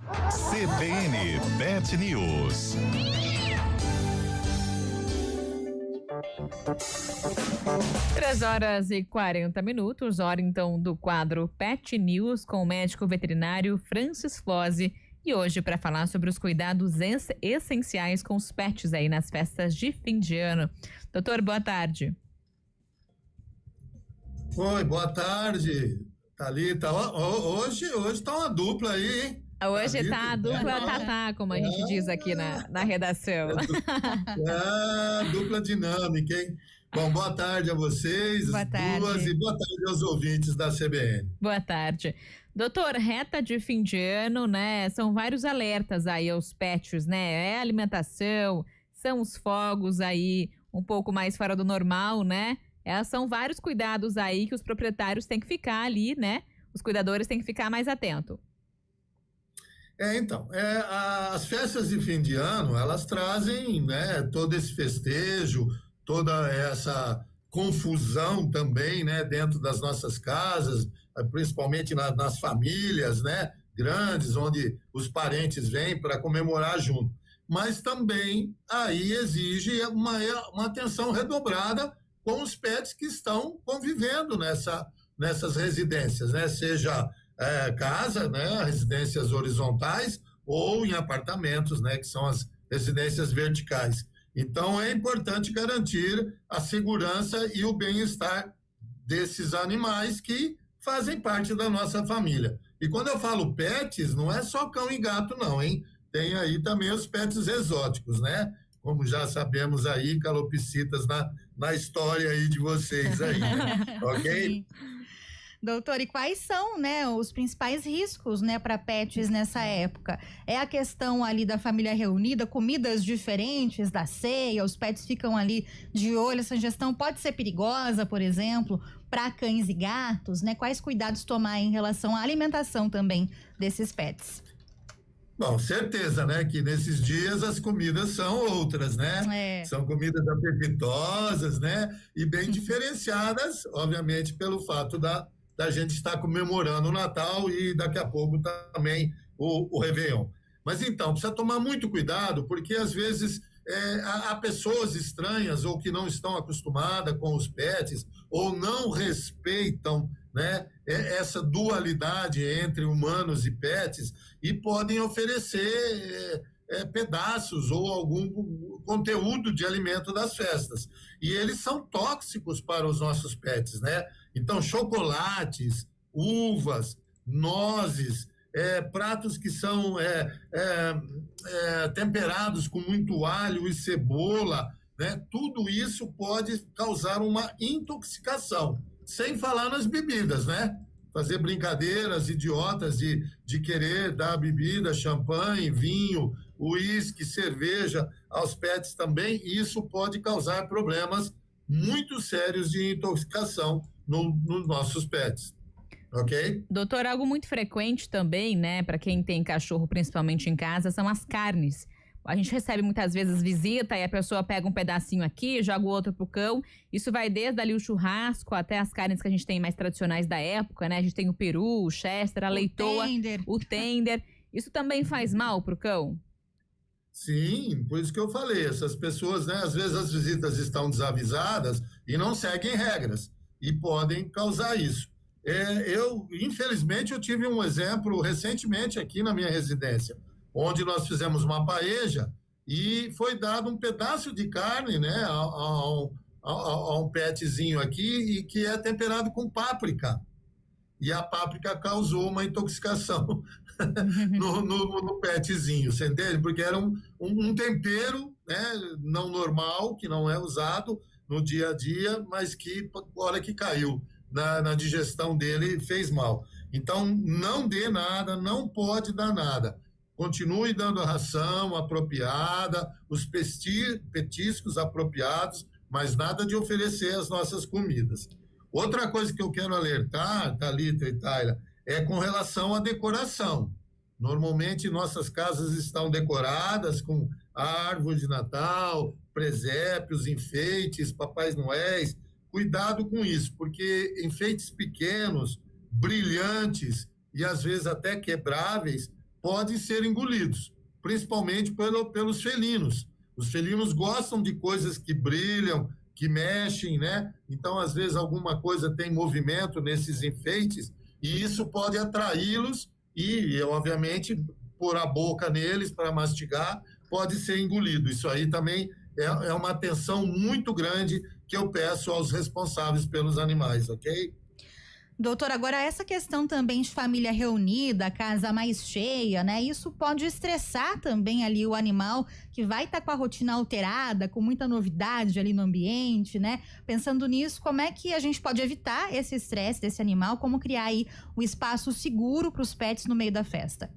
CBN Pet News. Três horas e 40 minutos, hora então do quadro Pet News com o médico veterinário Francis Flose. E hoje para falar sobre os cuidados essenciais com os pets aí nas festas de fim de ano. Doutor, boa tarde. Oi, boa tarde, Thalita. Hoje tá uma dupla aí, hein? Hoje tá a dupla Tatá, como a gente diz aqui na redação. Dupla dinâmica, hein? Bom, boa tarde a vocês, boa tarde. Duas, e boa tarde aos ouvintes da CBN. Boa tarde. Doutor, reta de fim de ano, né? São vários alertas aí aos pets, né? É a alimentação, são os fogos aí um pouco mais fora do normal, né? São vários cuidados aí que os proprietários têm que ficar ali, né? Os cuidadores têm que ficar mais atentos. Então, as festas de fim de ano, elas trazem, né, todo esse festejo, toda essa confusão também, né, dentro das nossas casas, principalmente nas famílias, né, grandes, onde os parentes vêm para comemorar junto. Mas também aí exige uma atenção redobrada com os pets que estão convivendo nessas residências, né, seja casa, né, residências horizontais ou em apartamentos, né, que são as residências verticais. Então é importante garantir a segurança e o bem-estar desses animais que fazem parte da nossa família. E quando eu falo pets, não é só cão e gato não, hein? Tem aí também os pets exóticos, né? Como já sabemos aí, calopsitas na história aí de vocês aí, né? Ok? Sim. Doutor, e quais são, né, os principais riscos, né, para pets nessa época? É a questão ali da família reunida, comidas diferentes da ceia, os pets ficam ali de olho, essa ingestão pode ser perigosa, por exemplo, para cães e gatos, né? Quais cuidados tomar em relação à alimentação também desses pets? Bom, certeza, né, que nesses dias as comidas são outras, né? São comidas apetitosas, né? E bem diferenciadas, obviamente, pelo fato da gente estar comemorando o Natal e daqui a pouco também o Réveillon. Mas então, precisa tomar muito cuidado, porque às vezes há pessoas estranhas ou que não estão acostumadas com os pets ou não respeitam, né, essa dualidade entre humanos e pets e podem oferecer pedaços ou algum conteúdo de alimento das festas. E eles são tóxicos para os nossos pets, né? Então, chocolates, uvas, nozes, pratos que são temperados com muito alho e cebola, né? Tudo isso pode causar uma intoxicação, sem falar nas bebidas, né? Fazer brincadeiras idiotas de querer dar bebida, champanhe, vinho, uísque, cerveja aos pets também, e isso pode causar problemas muito sérios de intoxicação nos nossos pets, ok? Doutor, algo muito frequente também, né, para quem tem cachorro, principalmente em casa, são as carnes. A gente recebe muitas vezes visita e a pessoa pega um pedacinho aqui, joga o outro pro cão. Isso vai desde ali o churrasco até as carnes que a gente tem mais tradicionais da época, né? A gente tem o peru, o chester, a leitoa, o tender. Isso também faz mal pro cão? Sim, por isso que eu falei, essas pessoas, né, às vezes as visitas estão desavisadas e não seguem regras e podem causar isso. Infelizmente, eu tive um exemplo recentemente aqui na minha residência, onde nós fizemos uma paeja e foi dado um pedaço de carne, né, a um petzinho aqui e que é temperado com páprica. E a páprica causou uma intoxicação no petzinho, você entende? Porque era um tempero, né, não normal, que não é usado no dia a dia, mas que, a hora que caiu na digestão dele, fez mal. Então, não dê nada, não pode dar nada. Continue dando a ração apropriada, os petiscos apropriados, mas nada de oferecer as nossas comidas. Outra coisa que eu quero alertar, Thalita e Tayla, é com relação à decoração. Normalmente nossas casas estão decoradas com árvore de Natal, presépios, enfeites, Papais Noéis. Cuidado com isso, porque enfeites pequenos, brilhantes e às vezes até quebráveis podem ser engolidos, principalmente pelos felinos. Os felinos gostam de coisas que brilham, que mexem, né? Então, às vezes, alguma coisa tem movimento nesses enfeites e isso pode atraí-los e, obviamente, pôr a boca neles para mastigar, pode ser engolido. Isso aí também é uma atenção muito grande que eu peço aos responsáveis pelos animais, ok? Doutor, agora essa questão também de família reunida, casa mais cheia, né? Isso pode estressar também ali o animal que vai estar com a rotina alterada, com muita novidade ali no ambiente, né? Pensando nisso, como é que a gente pode evitar esse estresse desse animal? Como criar aí um espaço seguro para os pets no meio da festa?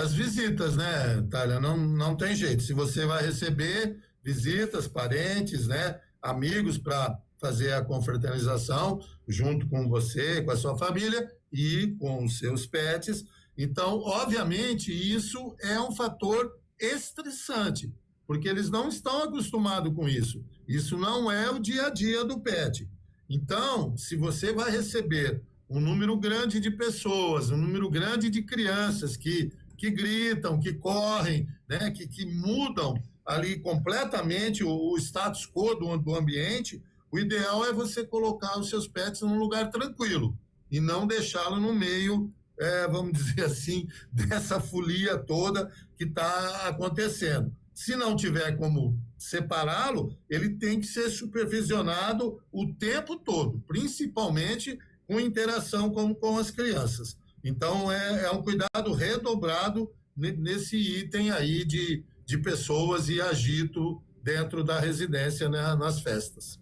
As visitas, né, Thalia? Não tem jeito. Se você vai receber visitas, parentes, né, amigos para fazer a confraternização junto com você, com a sua família e com os seus pets. Então, obviamente, isso é um fator estressante, porque eles não estão acostumados com isso. Isso não é o dia a dia do pet. Então, se você vai receber um número grande de pessoas, um número grande de crianças que gritam, que correm, né, que mudam ali completamente o status quo do ambiente, o ideal é você colocar os seus pets num lugar tranquilo e não deixá-lo no meio, vamos dizer assim, dessa folia toda que está acontecendo. Se não tiver como separá-lo, ele tem que ser supervisionado o tempo todo, principalmente com interação com as crianças. Então, é um cuidado redobrado nesse item aí de pessoas e agito dentro da residência, né, nas festas.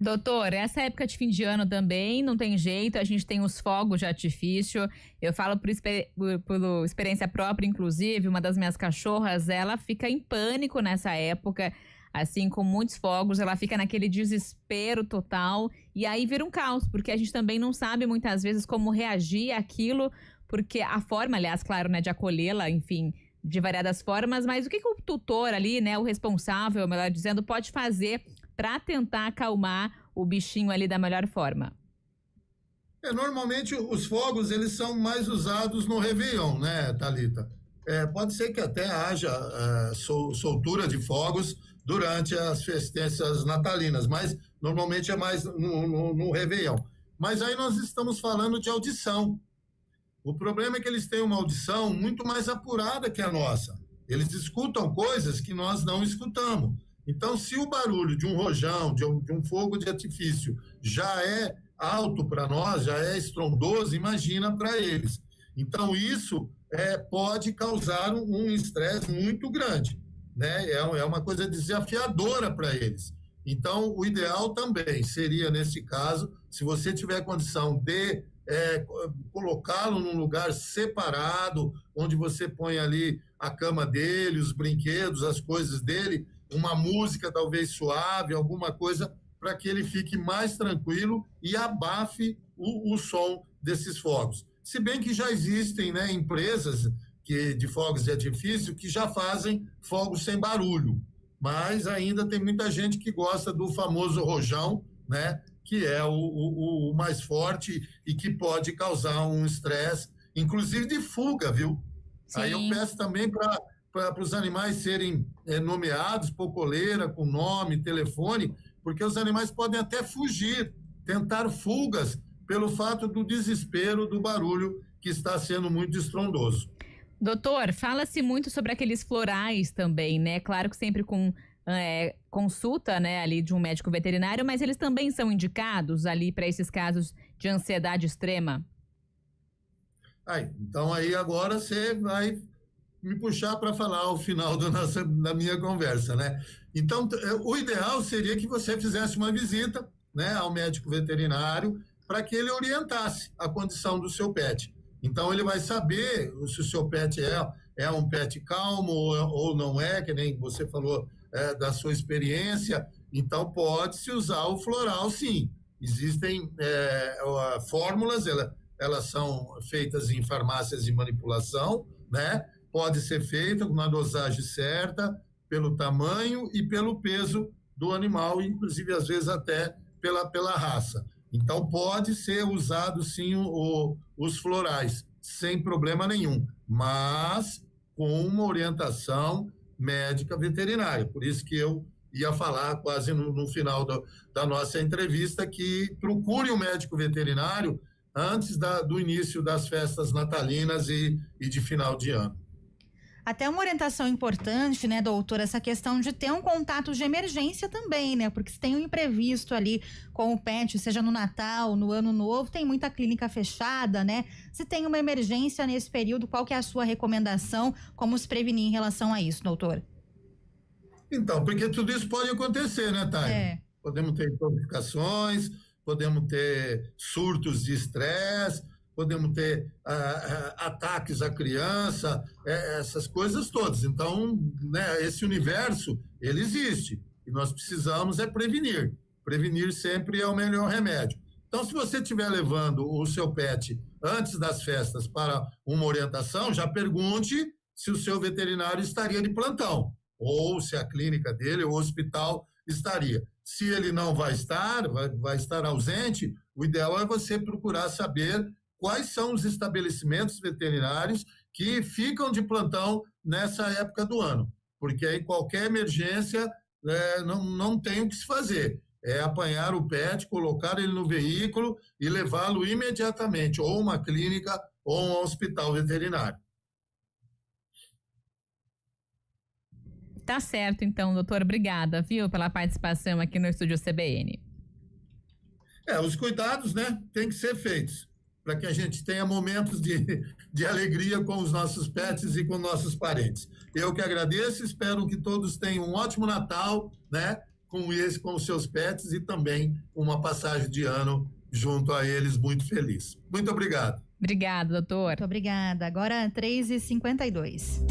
Doutor, essa época de fim de ano também não tem jeito, a gente tem os fogos de artifício. Eu falo por experiência própria, inclusive, uma das minhas cachorras, ela fica em pânico nessa época, assim, com muitos fogos, ela fica naquele desespero total e aí vira um caos, porque a gente também não sabe muitas vezes como reagir àquilo, porque a forma, aliás, claro, né, de acolhê-la, enfim, de variadas formas, mas o que o tutor ali, né, o responsável, melhor dizendo, pode fazer para tentar acalmar o bichinho ali da melhor forma? Normalmente os fogos eles são mais usados no Réveillon, né, Thalita? Pode ser que até haja soltura de fogos durante as festências natalinas, mas normalmente é mais no Réveillon. Mas aí nós estamos falando de audição. O problema é que eles têm uma audição muito mais apurada que a nossa. Eles escutam coisas que nós não escutamos. Então, se o barulho de um rojão, de um fogo de artifício já é alto para nós, já é estrondoso, imagina para eles. Então, isso pode causar um estresse muito grande, né? É uma coisa desafiadora para eles. Então, o ideal também seria, nesse caso, se você tiver condição de colocá-lo num lugar separado, onde você põe ali a cama dele, os brinquedos, as coisas dele, uma música talvez suave, alguma coisa para que ele fique mais tranquilo e abafe o som desses fogos. Se bem que já existem, né, empresas de fogos de artifício que já fazem fogos sem barulho, mas ainda tem muita gente que gosta do famoso rojão, né, que é o mais forte e que pode causar um estresse, inclusive de fuga, viu? Sim. Aí eu peço também para os animais serem nomeados por coleira, com nome, telefone, porque os animais podem até fugir, tentar fugas pelo fato do desespero do barulho que está sendo muito estrondoso. Doutor, fala-se muito sobre aqueles florais também, né? Claro que sempre com consulta, né, ali de um médico veterinário, mas eles também são indicados ali para esses casos de ansiedade extrema? Então aí agora você vai me puxar para falar o final da minha conversa, né? Então, o ideal seria que você fizesse uma visita, né, ao médico veterinário para que ele orientasse a condição do seu pet. Então, ele vai saber se o seu pet é um pet calmo ou não é, que nem você falou da sua experiência. Então, pode-se usar o floral, sim. Existem fórmulas, elas são feitas em farmácias de manipulação, né? Pode ser feita com uma dosagem certa, pelo tamanho e pelo peso do animal, inclusive às vezes até pela raça. Então pode ser usado sim os florais, sem problema nenhum, mas com uma orientação médica veterinária. Por isso que eu ia falar quase no final da nossa entrevista que procure um médico veterinário antes do início das festas natalinas e de final de ano. Até uma orientação importante, né, doutor, essa questão de ter um contato de emergência também, né? Porque se tem um imprevisto ali com o pet, seja no Natal, no Ano Novo, tem muita clínica fechada, né? Se tem uma emergência nesse período, qual que é a sua recomendação? Como se prevenir em relação a isso, doutor? Então, porque tudo isso pode acontecer, né, Thay? Podemos ter intoxicações, podemos ter surtos de estresse, podemos ter ataques à criança, essas coisas todas. Então, né, esse universo, ele existe. E nós precisamos prevenir. Prevenir sempre é o melhor remédio. Então, se você estiver levando o seu pet antes das festas para uma orientação, já pergunte se o seu veterinário estaria de plantão, ou se a clínica dele, ou o hospital estaria. Se ele não vai estar, vai estar ausente, o ideal é você procurar saber quais são os estabelecimentos veterinários que ficam de plantão nessa época do ano, porque aí qualquer emergência não tem o que se fazer, é apanhar o pet, colocar ele no veículo e levá-lo imediatamente, ou uma clínica ou um hospital veterinário. Tá certo, então, doutor. Obrigada, viu, pela participação aqui no Estúdio CBN. Os cuidados, né, têm que ser feitos para que a gente tenha momentos de alegria com os nossos pets e com nossos parentes. Eu que agradeço, espero que todos tenham um ótimo Natal, né, com os seus pets e também uma passagem de ano junto a eles muito feliz. Muito obrigado. Obrigada, doutor. Muito obrigada. Agora 3h52.